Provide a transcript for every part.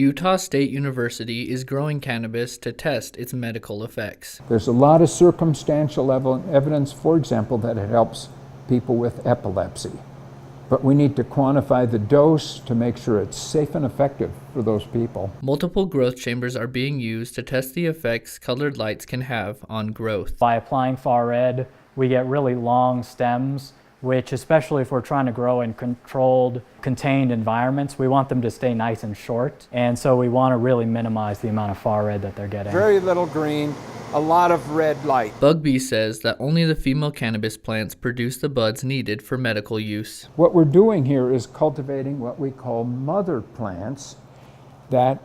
Utah State University is growing cannabis to test its medical effects. There's a lot of circumstantial evidence, for example, that it helps people with epilepsy. But we need to quantify the dose to make sure it's safe and effective for those people. Multiple growth chambers are being used to test the effects colored lights can have on growth. By applying far red, we get really long stems, which, especially if we're trying to grow in controlled, contained environments, we want them to stay nice and short. And so we want to really minimize the amount of far red that they're getting. Very little green, a lot of red light. Bugbee says that only the female cannabis plants produce the buds needed for medical use. What we're doing here is cultivating what we call mother plants, that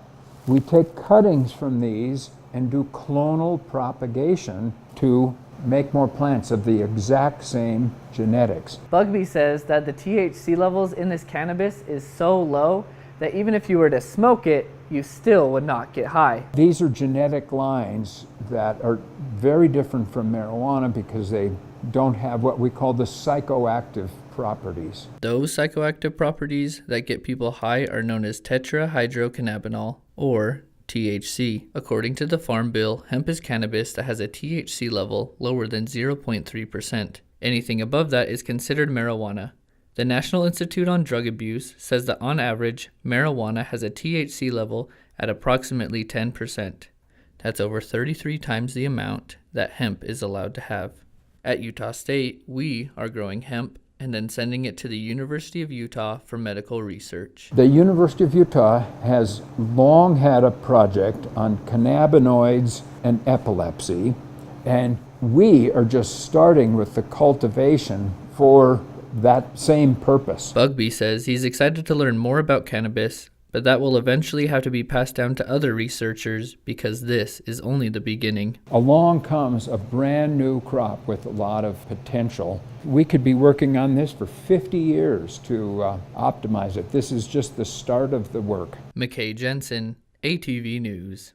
we take cuttings from these and do clonal propagation to make more plants of the exact same genetics. Bugbee says that the THC levels in this cannabis is so low that even if you were to smoke it, you still would not get high. These are genetic lines that are very different from marijuana because they don't have what we call the psychoactive properties. Those psychoactive properties that get people high are known as tetrahydrocannabinol, or THC. According to the Farm Bill, hemp is cannabis that has a THC level lower than 0.3%. Anything above that is considered marijuana. The National Institute on Drug Abuse says that on average, marijuana has a THC level at approximately 10%. That's over 33 times the amount that hemp is allowed to have. At Utah State, we are growing hemp and then sending it to the University of Utah for medical research. The University of Utah has long had a project on cannabinoids and epilepsy, and we are just starting with the cultivation for that same purpose. Bugbee says he's excited to learn more about cannabis, but that will eventually have to be passed down to other researchers because this is only the beginning. Along comes a brand new crop with a lot of potential. We could be working on this for 50 years to optimize it. This is just the start of the work. McKay Jensen, ATV News.